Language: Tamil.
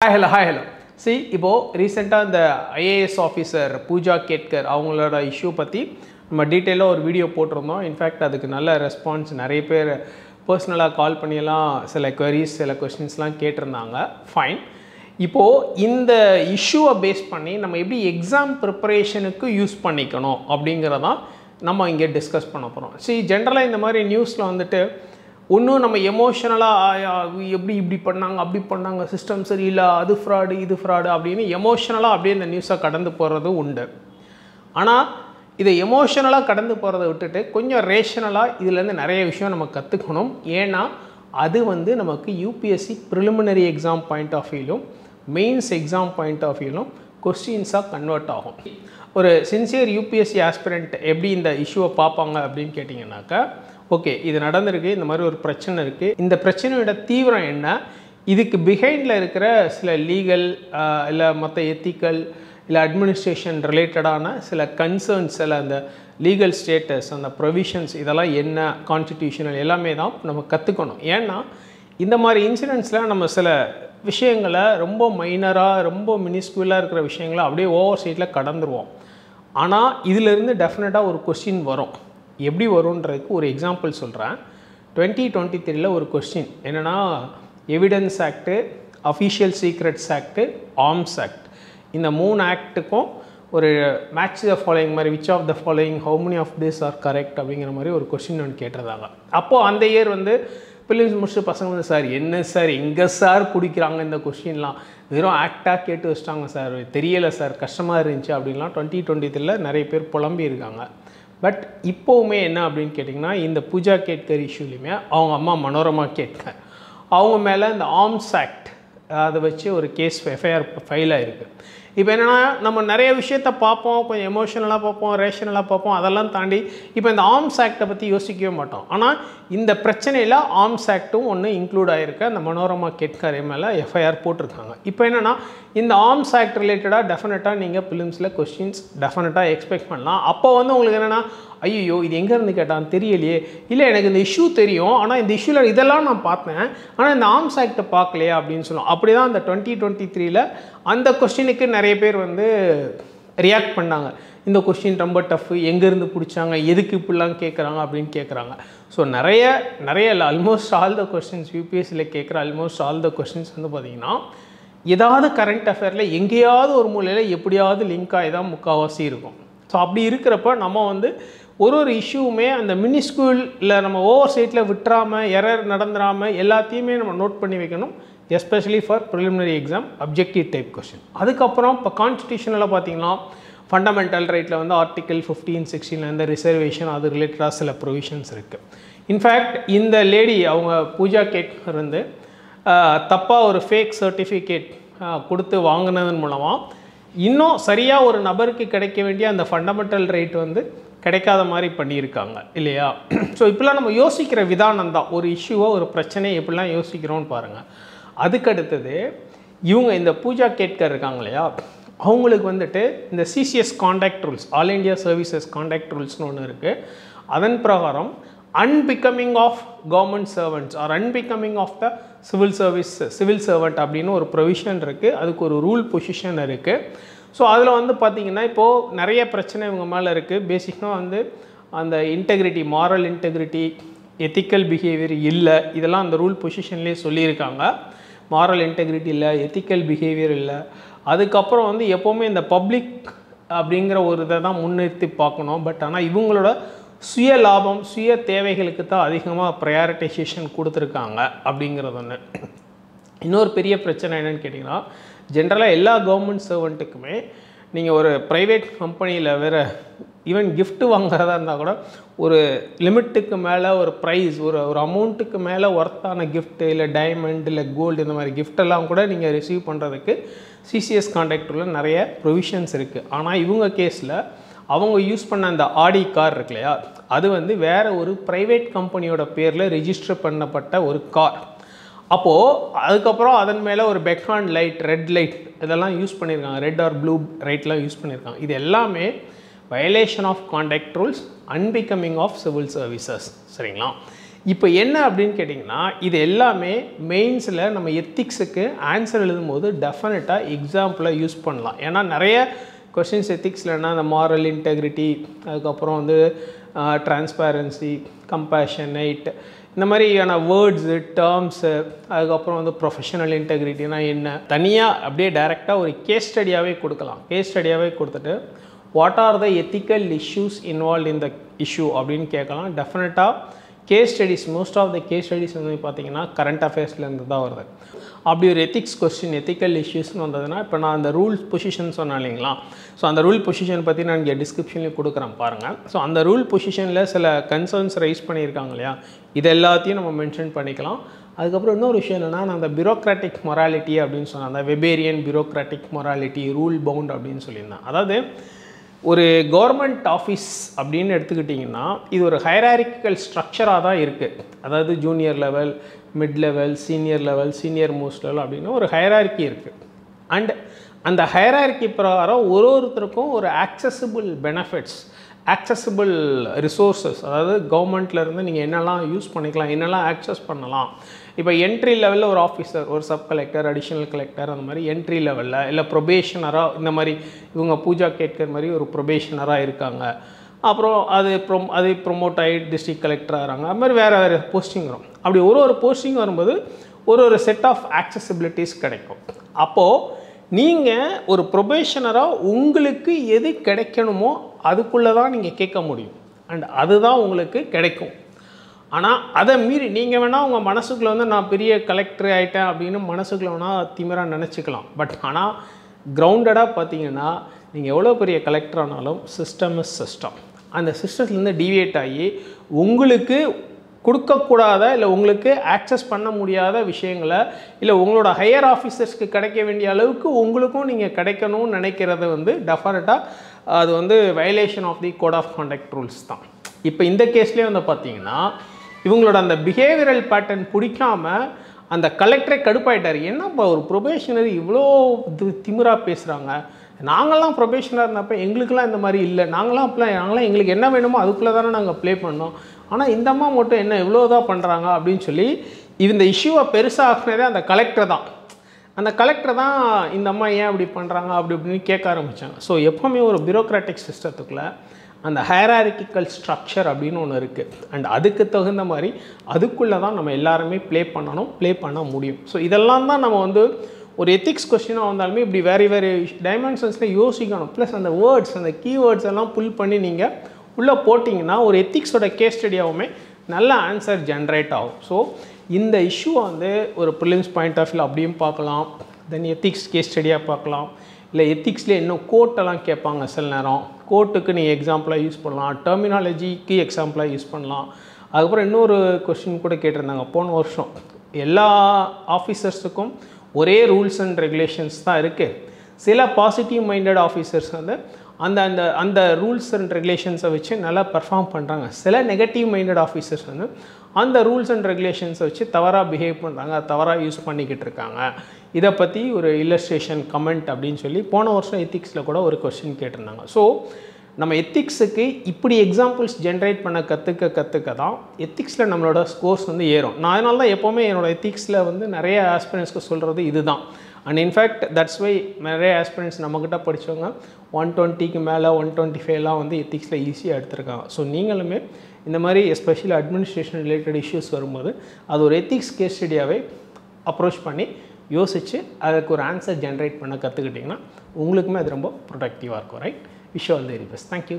Hello. See, இப்போ ரீசெண்டாக இந்த IAS ஆஃபீஸர் பூஜா கேட்கர் அவங்களோட இஷ்யூ பற்றி நம்ம டீட்டெயிலாக ஒரு வீடியோ போட்டிருந்தோம். இன்ஃபேக்ட் அதுக்கு நல்ல ரெஸ்பான்ஸ், நிறைய பேர் பர்சனலாக கால் பண்ணியெல்லாம் சில queries சில கொஸ்டின்ஸ்லாம் கேட்டிருந்தாங்க. ஃபைன். இப்போது இந்த இஷ்யூவை பேஸ் பண்ணி நம்ம எப்படி எக்ஸாம் ப்ரிப்பரேஷனுக்கு யூஸ் பண்ணிக்கணும் அப்படிங்கிறதான் நம்ம இங்கே டிஸ்கஸ் பண்ண போகிறோம். ஜென்ரலாக இந்த மாதிரி நியூஸில் வந்துட்டு ஒன்றும் நம்ம எமோஷனலாக எப்படி இப்படி பண்ணாங்க அப்படி பண்ணாங்க, சிஸ்டம் சரியில்லை, அது ஃப்ராடு இது ஃப்ராடு அப்படின்னு எமோஷனலாக அப்படியே இந்த நியூஸை கடந்து போகிறது உண்டு. ஆனால் இதை எமோஷனலாக கடந்து போகிறத விட்டுட்டு கொஞ்சம் ரேஷனலாக இதுலேருந்து நிறைய விஷயம் நம்ம கற்றுக்கணும். ஏன்னா அது வந்து நமக்கு UPSC preliminary exam point of வியூலும் மெயின்ஸ் எக்ஸாம் பாயிண்ட் ஆஃப் வியூலும் கொஸ்டின்ஸாக கன்வெர்ட் ஆகும். ஒரு சின்சியர் யூபிஎஸ்சி ஆஸ்பிரண்ட் எப்படி இந்த இஷ்யூவை பார்ப்பாங்க அப்படின்னு கேட்டிங்கன்னாக்கா, ஓகே இது நடந்திருக்கு, இந்த மாதிரி ஒரு பிரச்சனை இருக்குது, இந்த பிரச்சனையோட தீவிரம் என்ன, இதுக்கு பிஹைண்டில் இருக்கிற சில லீகல் இல்லை மற்ற எத்திக்கல் இல்லை அட்மினிஸ்ட்ரேஷன் ரிலேட்டடான சில கன்சர்ன்ஸ், சில அந்த லீகல் ஸ்டேட்டஸ், அந்த ப்ரொவிஷன்ஸ் இதெல்லாம் என்ன, கான்ஸ்டிடியூஷனல் எல்லாமே தான் நம்ம கற்றுக்கணும். ஏன்னா இந்த மாதிரி இன்சிடென்ட்ஸில் நம்ம சில விஷயங்களை ரொம்ப மைனராக ரொம்ப மினிஸ்குவலாக இருக்கிற விஷயங்களை அப்படியே ஓவர் சைட்டில் கடந்துருவோம். ஆனால் இதிலிருந்து டெஃபினட்டாக ஒரு கொஸ்டின் வரும். எப்படி வரும்ன்றதுக்கு ஒரு எக்ஸாம்பிள் சொல்கிறேன். 2023 ஒரு கொஸ்டின் என்னென்னா, evidence act, official secrets act, arms act, இந்த 3 ஆக்ட்டுக்கும் ஒரு மேட்ச் த ஃபாலோயிங் மாதிரி, which of the following, how many of this are correct அப்படிங்கிற மாதிரி ஒரு கொஸ்டின் ஒன்று கேட்டிருந்தாங்க. அப்போது அந்த இயர் வந்து பிலிம்ஸ் முடிச்சுட்டு பசங்க வந்து, சார் என்ன சார் எங்கே சார் பிடிக்கிறாங்க இந்த கொஸ்டின்லாம், வெறும் ஆக்டாக கேட்டு வச்சிட்டாங்க சார், தெரியலை சார், கஷ்டமாக இருந்துச்சு அப்படின்லாம் 2023 நிறைய பேர் புலம்பி இருக்காங்க. பட் இப்போவுமே என்ன அப்படின்னு கேட்டிங்கன்னா, இந்த பூஜா கேட்கர் இஷ்யூலையுமே அவங்க அம்மா மனோரமா கேட்கர் அவங்க மேலே இந்த ஆர்ம்ஸ் ஆக்ட் அதை வச்சு ஒரு கேஸ் எஃப்ஐஆர் ஃபைல் ஆகிருக்கு. இப்போ என்னென்னா, நம்ம நிறைய விஷயத்த பார்ப்போம், கொஞ்சம் எமோஷனலாக பார்ப்போம், ரேஷனலாக பார்ப்போம், அதெல்லாம் தாண்டி இப்போ இந்த ஆர்ம்ஸ் ஆக்டை பற்றி யோசிக்கவே மாட்டோம். ஆனால் இந்த பிரச்சனையில் ஆர்ம்ஸ் ஆக்டும் ஒன்று இன்க்ளூட் ஆகிருக்கு. அந்த மனோரமா கேட்கர் மேலே எஃப்ஐஆர் போட்டிருக்காங்க. இப்போ என்னென்னா, இந்த ஆர்ம்ஸ் ஆக்ட் ரிலேட்டடாக டெஃபினட்டாக நீங்கள் ஃபிலிம்ஸில் கொஸ்டின்ஸ் டெஃபினட்டாக எக்ஸ்பெக்ட் பண்ணலாம். அப்போ வந்து உங்களுக்கு என்னென்னா, ஐயோ இது எங்கேருந்து கேட்டான்னு தெரியலையே, இல்லை எனக்கு இந்த இஷ்யூ தெரியும், ஆனால் இந்த இஷ்யூவில் இதெல்லாம் நான் பார்த்தேன், ஆனால் இந்த ஆர்ம்ஸ் ஆக்டை பார்க்கலையே அப்படின்னு சொல்லுவோம். அப்படி தான் அந்த 2023 அந்த கொஸ்டினுக்கு நிறைய பேர் வந்து ரியாக்ட் பண்ணாங்க. இந்த கொஸ்டின் ரொம்ப டஃப், எங்கேருந்து பிடிச்சாங்க, எதுக்கு இப்படிலாம் கேட்குறாங்க அப்படின்னு கேட்குறாங்க. ஸோ நிறைய ஆல்மோஸ்ட் ஆல் த கொஸ்டின்ஸ் யூபிஎஸ்சியில் கேட்குற ஆல்மோஸ்ட் ஆல் த கொஸ்டின்ஸ் வந்து பார்த்திங்கன்னா ஏதாவது கரண்ட் அஃபேரில் எங்கேயாவது ஒரு மூலையில் எப்படியாவது லிங்க் ஆகி தான் முக்கால்வாசி இருக்கும். ஸோ அப்படி இருக்கிறப்ப நம்ம வந்து ஒரு இஷ்யூவுமே அந்த மினிஸ்கூலில் நம்ம ஓவர் சைட்டில் விட்டுறாமல், எரர் நடந்துடாமல் எல்லாத்தையுமே நம்ம நோட் பண்ணி வைக்கணும். Especially for preliminary exam objective type question. அதுக்கப்புறம் இப்போ கான்ஸ்டிடியூஷனில் பார்த்திங்கன்னா ஃபண்டமெண்டல் ரைட்டில் வந்து ஆர்டிக்கல் 15, 16 இந்த ரிசர்வேஷன் அது ரிலேட்டடாக சில ப்ரொவிஷன்ஸ் இருக்குது. இன்ஃபேக்ட் இந்த லேடி அவங்க பூஜா கேட்கர் வந்து தப்பாக ஒரு ஃபேக் சர்டிஃபிகேட் கொடுத்து வாங்கினதன் மூலமாக இன்னும் சரியாக ஒரு நபருக்கு கிடைக்க வேண்டிய அந்த ஃபண்டமெண்டல் ரைட் வந்து கிடைக்காத மாதிரி பண்ணியிருக்காங்க இல்லையா? ஸோ இப்படிலாம் நம்ம யோசிக்கிற விதானம் தான், ஒரு இஷ்யூவோ ஒரு பிரச்சனையை எப்படிலாம் யோசிக்கிறோன்னு பாருங்கள். அதுக்கடுத்தது இவங்க இந்த பூஜா கேட்கர் இருக்காங்க இல்லையா, அவங்களுக்கு வந்துட்டு இந்த CCS conduct rules, all India services conduct ரூல்ஸ்னு ஒன்று இருக்குது. அதன் பிரகாரம் unbecoming of government servants are unbecoming of the civil servant அப்படின்னு ஒரு ப்ரொவிஷன் இருக்குது. அதுக்கு ஒரு ரூல் பொசிஷன் இருக்குது. ஸோ அதில் வந்து பார்த்திங்கன்னா இப்போது நிறைய பிரச்சனை இவங்க மேலே இருக்குது. பேசிக்காக வந்து அந்த integrity, moral integrity, ethical behaviour இல்லை, இதெல்லாம் அந்த ரூல் பொசிஷன்லேயே சொல்லியிருக்காங்க. மாரல் இன்டெகிரிட்டி இல்லை, எத்திக்கல் பிஹேவியர் இல்லை. அதுக்கப்புறம் வந்து எப்போவுமே இந்த பப்ளிக் அப்படிங்கிற ஒரு இதை தான் முன்னிறுத்தி பார்க்கணும். பட் ஆனால் இவங்களோட சுய லாபம், சுய தேவைகளுக்கு தான் அதிகமாக ப்ரையாரிட்டைசேஷன் கொடுத்துருக்காங்க அப்படிங்கிறது ஒன்று. இன்னொரு பெரிய பிரச்சனை என்னென்னு கேட்டிங்கன்னா, ஜென்ரலாக எல்லா கவர்மெண்ட் சர்வெண்ட்டுக்குமே நீங்கள் ஒரு ப்ரைவேட் கம்பெனியில் வேறு ஈவன் கிஃப்ட் வாங்குறதா இருந்தால் கூட ஒரு லிமிட்டுக்கு மேலே ஒரு ப்ரைஸ், ஒரு அமௌண்ட்டுக்கு மேலே ஒர்த்தான கிஃப்ட்டு இல்லை டைமண்ட் இல்லை கோல்டு இந்த மாதிரி கிஃப்டெல்லாம் கூட நீங்கள் ரிசீவ் பண்ணுறதுக்கு சிசிஎஸ் கான்டாக்டில் நிறைய ப்ரொவிஷன்ஸ் இருக்குது. ஆனால் இவங்க கேஸில் அவங்க யூஸ் பண்ண அந்த ஆடி கார் இருக்கு இல்லையா, அது வந்து வேறு ஒரு ப்ரைவேட் கம்பெனியோட பேரில் ரிஜிஸ்டர் பண்ணப்பட்ட ஒரு கார். அப்போது அதுக்கப்புறம் அதன் மேலே ஒரு பெக்ஹாண்ட் லைட், ரெட் லைட் இதெல்லாம் யூஸ் பண்ணியிருக்காங்க, ரெட் ஆர் ப்ளூ லைட்லாம் யூஸ் பண்ணியிருக்காங்க. இது எல்லாமே violation of contact rules, unbecoming of civil services. சரிங்களா? இப்போ என்ன அப்படின்னு கேட்டிங்கன்னா இது எல்லாமே மெயின்ஸில் நம்ம எத்திக்ஸுக்கு ஆன்சர் எழுதும்போது டெஃபினட்டாக எக்ஸாம்பிளாக யூஸ் பண்ணலாம். ஏன்னா நிறைய கொஷின்ஸ் எத்திக்ஸ்லன்னா அந்த மாரல் இன்டெகிரிட்டி, அதுக்கப்புறம் வந்து டிரான்ஸ்பேரன்சி, கம்பேஷனேட், இந்த மாதிரியான வேர்ட்ஸு, டேர்ம்ஸு, அதுக்கப்புறம் வந்து ப்ரொஃபஷனல் இன்டெகிரிட்டினா என்ன, தனியாக அப்படியே டைரெக்டாக ஒரு கேஸ் ஸ்டடியாகவே கொடுக்கலாம். கேஸ் ஸ்டடியாகவே கொடுத்துட்டு what are the ethical issues involved in the issue அப்படின்னு கேட்கலாம். டெஃபினட்டாக case studies, most of the case studies வந்து பார்த்தீங்கன்னா கரண்ட் அஃபேர்ஸ்லேருந்து தான் வருது. அப்படி ஒரு எத்திக்ஸ் கொஸ்டின், எத்திக்கல் இஷ்யூஸ்னு வந்ததுன்னா, இப்போ நான் அந்த ரூல் பொசிஷன் சொன்னேன் இல்லைங்களா, ஸோ அந்த ரூல் பொசிஷன் பற்றி நான் இங்கே டிஸ்கிரிப்ஷன்லேயும் கொடுக்குறேன் பாருங்கள். ஸோ அந்த ரூல் பொசிஷனில் சில கன்சர்ன்ஸ் ரைஸ் பண்ணியிருக்காங்க இல்லையா, இது எல்லாத்தையும் நம்ம மென்ஷன் பண்ணிக்கலாம். அதுக்கப்புறம் இன்னொரு விஷயம் என்னென்னா, நான் அந்த பியூரோக்ராட்டிக் மொராலிட்டி அப்படின்னு சொன்னேன், அந்த வெபேரியன் பியூரோக்ராட்டிக் மொராலிட்டி, ரூல் பவுண்ட் அப்படின்னு சொல்லியிருந்தேன். அதாவது ஒரு கவர்மெண்ட் ஆஃபீஸ் அப்படின்னு எடுத்துக்கிட்டிங்கன்னா இது ஒரு ஹைராரிக்கல் ஸ்ட்ரக்சராக தான் இருக்குது. அதாவது junior level, mid level, senior level, senior most level அப்படின்னு ஒரு ஹைரார்கி இருக்குது. அண்ட் அந்த ஹைரார்கி பிரகாரம் ஒருத்தருக்கும் ஒரு ஆக்சசிபிள் பெனிஃபிட்ஸ், ஆக்சசிபிள் ரிசோர்ஸஸ், அதாவது கவர்மெண்ட்லேருந்து நீங்கள் என்னெல்லாம் யூஸ் பண்ணிக்கலாம், என்னெல்லாம் ஆக்சஸ் பண்ணலாம். இப்போ என்ட்ரி லெவலில் ஒரு ஆஃபீஸர், ஒரு சப் கலெக்டர், அடிஷ்னல் கலெக்டர், அந்த மாதிரி என்ட்ரி லெவலில், இல்லை ப்ரொபேஷனராக, இந்த மாதிரி இவங்க பூஜா கேட்கற மாதிரி ஒரு ப்ரொபேஷனராக இருக்காங்க. அப்புறம் அது ப்ரொமோட் ஆகி டிஸ்ட்ரிக்ட் கலெக்டர் ஆகிறாங்க. அது மாதிரி வேறு போஸ்டிங் வரும். அப்படி ஒரு போஸ்டிங் வரும்போது ஒரு செட் ஆஃப் ஆக்சசிபிலிட்டிஸ் கிடைக்கும். அப்போது நீங்கள் ஒரு ப்ரொபேஷனராக உங்களுக்கு எது கிடைக்கணுமோ அதுக்குள்ளே தான் நீங்கள் கேட்க முடியும். அண்ட் அதுதான் உங்களுக்கு கிடைக்கும். ஆனால் அதை மீறி நீங்கள் வேணால் உங்கள் மனசுக்குள்ளே வந்து நான் பெரிய கலெக்டர் ஆகிட்டேன் அப்படின்னு மனசுக்குள்ளே வேணால் திமிராக நினச்சிக்கலாம். பட் ஆனால் கிரவுண்டடாக பார்த்தீங்கன்னா நீங்கள் எவ்வளோ பெரிய கலெக்டர் ஆனாலும் சிஸ்டம் இஸ் சிஸ்டம். அந்த சிஸ்டத்துலேருந்து டீவியேட் ஆகி உங்களுக்கு கொடுக்கக்கூடாத, இல்லை உங்களுக்கு ஆக்சஸ் பண்ண முடியாத விஷயங்களை, இல்லை உங்களோட ஹையர் ஆஃபீஸர்ஸ்க்கு கிடைக்க வேண்டிய அளவுக்கு உங்களுக்கும் நீங்கள் கிடைக்கணும்னு நினைக்கிறது வந்து டெஃபினட்டாக அது வந்து violation of the code of conduct rules தான். இப்போ இந்த கேஸ்லேயே வந்து பார்த்தீங்கன்னா இவங்களோட அந்த பிஹேவியரல் பேட்டர்ன் பிடிக்காம அந்த கலெக்டரே கடுப்பாயிட்டார். என்னப்பா ஒரு ப்ரொபேஷனரி இவ்வளோ திமிராக பேசுகிறாங்க, நாங்கள்லாம் ப்ரொபேஷனாக இருந்தப்போ எங்களுக்கெல்லாம் இந்த மாதிரி இல்லை, நாங்களாம் எங்களுக்கு என்ன வேணுமோ அதுக்குள்ளே தானே நாங்கள் ப்ளே பண்ணோம், ஆனால் இந்த அம்மா மட்டும் என்ன இவ்வளோதான் பண்ணுறாங்க அப்படின்னு சொல்லி இந்த இஷ்யூவை பெருசாகினதே அந்த கலெக்டர் தான். அந்த கலெக்டர் தான் இந்த அம்மா ஏன் அப்படி பண்ணுறாங்க அப்படின்னு கேட்க ஆரம்பித்தாங்க. ஸோ எப்போவுமே ஒரு பியூரோக்ராட்டிக் சிஸ்டத்துக்குள்ளே அந்த ஹைரார்கிக்கல் ஸ்ட்ரக்சர் அப்படின்னு ஒன்று இருக்குது. அண்ட் அதுக்கு தகுந்த மாதிரி அதுக்குள்ளே தான் நம்ம எல்லாருமே ப்ளே பண்ண முடியும். ஸோ இதெல்லாம் தான் நம்ம வந்து ஒரு எத்திக்ஸ் கொஸ்டினாக வந்தாலுமே இப்படி வேறு டைமென்ஷன்ஸில் யோசிக்கணும். ப்ளஸ் அந்த வேர்ட்ஸ், அந்த கீவேர்ட்ஸ் எல்லாம் புல் பண்ணி நீங்கள் உள்ளே போட்டிங்கன்னா ஒரு எத்திக்ஸோட கேஸ் ஸ்டடியாகவுமே நல்ல ஆன்சர் ஜென்ரேட் ஆகும். ஸோ இந்த இஷ்யூவை வந்து ஒரு ப்ரிலிம்ஸ் பாயிண்ட் ஆஃப் வியூ அப்படியும் பார்க்கலாம், தென் எத்திக்ஸ் கேஸ் ஸ்டடியாக பார்க்கலாம், இல்லை எத்திக்ஸ்லேயே இன்னும் கோட்டெல்லாம் கேட்பாங்க சில நேரம், கோர்ட்டுக்கு நீங்கள் எக்ஸாம்பிளாக யூஸ் பண்ணலாம், டெர்மினாலஜிக்கு எக்ஸாம்பிளாக யூஸ் பண்ணலாம். அதுக்கப்புறம் இன்னொரு கொஸ்டின் கூட கேட்டிருந்தாங்க போன வருஷம், எல்லா ஆஃபீஸர்ஸுக்கும் ஒரே ரூல்ஸ் அண்ட் ரெகுலேஷன்ஸ் தான் இருக்குது. சில பாசிட்டிவ் மைண்டட் ஆஃபீஸர்ஸ் வந்து அந்த அந்த அந்த ரூல்ஸ் அண்ட் ரெகுலேஷன்ஸை வச்சு நல்லா பர்ஃபார்ம் பண்ணுறாங்க. சில நெகட்டிவ் மைண்டட் ஆஃபீஸர்ஸ் வந்து அந்த ரூல்ஸ் அண்ட் ரெகுலேஷன்ஸை வச்சு தவறாக பிஹேவ் பண்ணுறாங்க, தவறாக யூஸ் பண்ணிக்கிட்டு இருக்காங்க. இதை பற்றி ஒரு இல்லஸ்ட்ரேஷன் கமெண்ட் அப்படின்னு சொல்லி போன வருஷம் எத்திக்ஸில் கூட ஒரு கொஸ்டின் கேட்டிருந்தாங்க. ஸோ நம்ம எத்திக்ஸுக்கு இப்படி எக்ஸாம்பிள்ஸ் ஜென்ரேட் பண்ண கற்றுக்க தான் எத்திக்ஸில் நம்மளோட ஸ்கோர்ஸ் வந்து ஏறும். நான் அதனால தான் எப்போவுமே என்னோடய எத்திக்ஸில் வந்து நிறைய ஆஸ்பிரன்ஸ்க்கு சொல்கிறது இது தான். அண்ட் இன்ஃபேக்ட் தட்ஸ் வை நிறைய ஆஸ்பிரன்ஸ் நம்மக்கிட்ட படித்தவங்க 120க்கு மேலே 125லாம் வந்து எத்திக்ஸில் ஈஸியாக எடுத்திருக்காங்க. ஸோ நீங்களுமே இந்த மாதிரி எஸ்பெஷலி அட்மினிஸ்ட்ரேஷன் ரிலேட்டட் இஷ்யூஸ் வரும்போது அது ஒரு எத்திக்ஸ் கேஸ் ஸ்டடியாகவே அப்ரோச் பண்ணி யோசித்து அதுக்கு ஒரு ஆன்சர் ஜென்ரேட் பண்ண கற்றுக்கிட்டிங்கன்னா உங்களுக்குமே அது ரொம்ப ப்ரொடக்டிவாக இருக்கும். Right? Wish all the very best. Thank you.